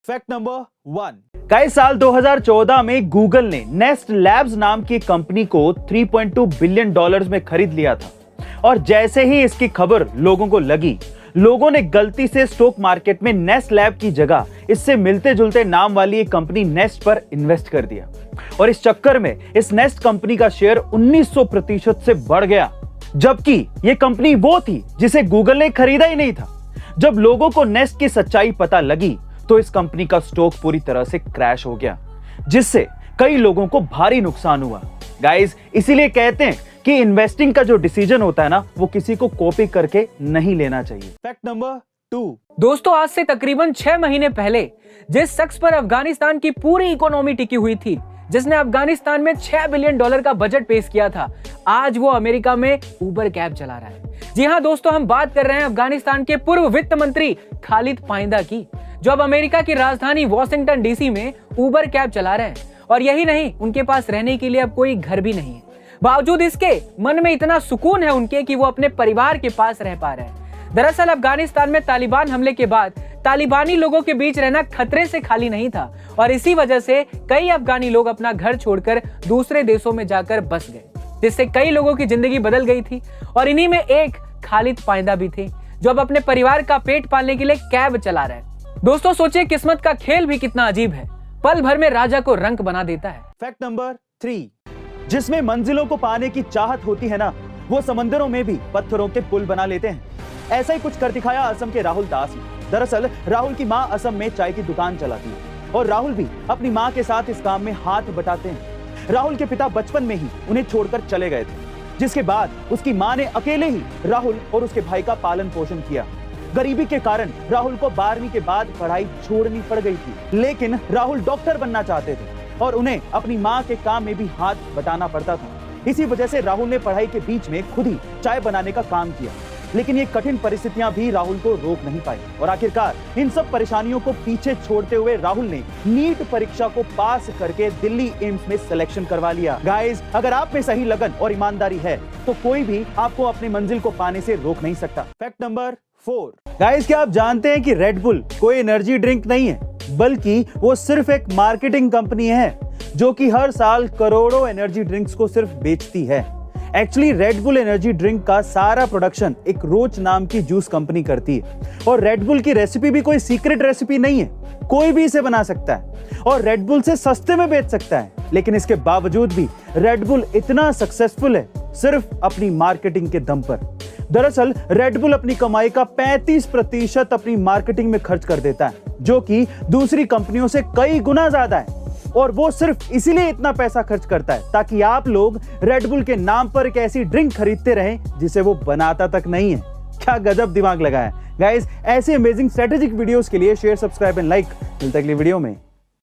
Fact number 1 guys, साल 2014 में Google ने नेस्ट लैब्स नाम की कंपनी को $3.2 बिलियन में खरीद लिया था। और जैसे ही इसकी खबर लोगों को लगी, लोगों ने गलती से स्टॉक मार्केट में नेस्ट लैब की जगह इससे मिलते जुलते नाम वाली एक कंपनी नेस्ट पर इन्वेस्ट कर दिया। और इस चक्कर में इस नेस्ट कंपनी का शेयर 1900% से बढ़ गया, जबकि यह कंपनी वो थी जिसे गूगल ने खरीदा ही नहीं था। जब लोगों को नेस्ट की सच्चाई पता लगी तो इस कंपनी का स्टॉक पूरी तरह से क्रैश हो गया, जिससे कई लोगों को भारी नुकसान हुआ। गाइस, इसीलिए कहते हैं कि इन्वेस्टिंग का जो डिसीजन होता है ना, वो किसी को कॉपी करके नहीं लेना चाहिए। फैक्ट नंबर 2 दोस्तों, आज से तकरीबन 6 महीने पहले जिस शख्स पर अफगानिस्तान की पूरी इकोनॉमी टिकी हुई थी, जिसने अफगानिस्तान में $6 बिलियन का बजट पेश किया था, आज वो अमेरिका में उबर कैब चला रहा है। जी हाँ दोस्तों, हम बात कर रहे हैं अफगानिस्तान के पूर्व वित्त मंत्री खालिद पाइंदा की, जो अब अमेरिका की राजधानी वॉशिंगटन डीसी में उबर कैब चला रहे हैं। और यही नहीं, उनके पास रहने के लिए अब कोई घर भी नहीं है। बावजूद इसके मन में इतना सुकून है उनके कि वो अपने परिवार के पास रह पा रहे हैं। दरअसल अफगानिस्तान में तालिबान हमले के बाद तालिबानी लोगों के बीच रहना खतरे से खाली नहीं था, और इसी वजह से कई अफगानी लोग अपना घर छोड़कर दूसरे देशों में जाकर बस गए, जिससे कई लोगों की जिंदगी बदल गई थी। और इन्हीं में एक खालिद पाइंदा भी थे, जो अब अपने परिवार का पेट पालने के लिए कैब चला रहे हैं। दोस्तों, सोचिए किस्मत का खेल भी कितना अजीब है, पल भर में राजा को रंक बना देता है। फैक्ट नंबर 3 जिसमें मंजिलों को पाने की चाहत होती है ना, वो समंदरों में भी पत्थरों के पुल बना लेते हैं। ऐसा ही कुछ कर दिखाया असम के राहुल दास ने। दरअसल राहुल की मां असम में चाय की दुकान चलाती है और राहुल भी अपनी मां के साथ इस काम में हाथ बटाते हैं। राहुल के पिता बचपन में ही उन्हें छोड़कर चले गए थे, जिसके बाद उसकी मां ने अकेले ही राहुल और उसके भाई का पालन पोषण किया। गरीबी के कारण राहुल को 12वीं के बाद पढ़ाई छोड़नी पड़ गई थी, लेकिन राहुल डॉक्टर बनना चाहते थे और उन्हें अपनी मां के काम में भी हाथ बटाना पड़ता था। इसी वजह से राहुल ने पढ़ाई के बीच में खुद ही चाय बनाने का काम किया, लेकिन ये कठिन परिस्थितियां भी राहुल को रोक नहीं पाई और आखिरकार इन सब परेशानियों को पीछे छोड़ते हुए राहुल ने नीट परीक्षा को पास करके दिल्ली एम्स में सिलेक्शन करवा लिया। गाइस, अगर आप में सही लगन और ईमानदारी है तो कोई भी आपको अपनी मंजिल को पाने से रोक नहीं सकता। फैक्ट नंबर 4 गाइस, क्या आप जानते हैं कि रेड बुल कोई एनर्जी ड्रिंक नहीं है, बल्कि वो सिर्फ एक मार्केटिंग कंपनी है जो कि हर साल करोड़ों एनर्जी ड्रिंक्स को सिर्फ बेचती है। Actually red bull energy drink का सारा प्रोडक्शन एक रोच नाम की जूस कंपनी करती है और रेड बुल की रेसिपी भी कोई सीक्रेट रेसिपी नहीं है, कोई भी इसे बना सकता है और रेड बुल से सस्ते में बेच सकता है। लेकिन इसके बावजूद भी रेड बुल इतना सक्सेसफुल है सिर्फ अपनी मार्केटिंग के दम पर। दरअसल रेड बुल अपनी कमाई का 35% अपनी मार्केटिंग में खर्च कर देता है, जो कि दूसरी कंपनियों से कई गुना ज्यादा है। और वो सिर्फ इसीलिए इतना पैसा खर्च करता है ताकि आप लोग रेड बुल के नाम पर एक ऐसी ड्रिंक खरीदते रहें जिसे वो बनाता तक नहीं है। क्या गजब दिमाग लगाया गाइस। ऐसे अमेजिंग स्ट्रेटेजिक वीडियोस के लिए शेयर, सब्सक्राइब एंड लाइक। मिलते अगली वीडियो में।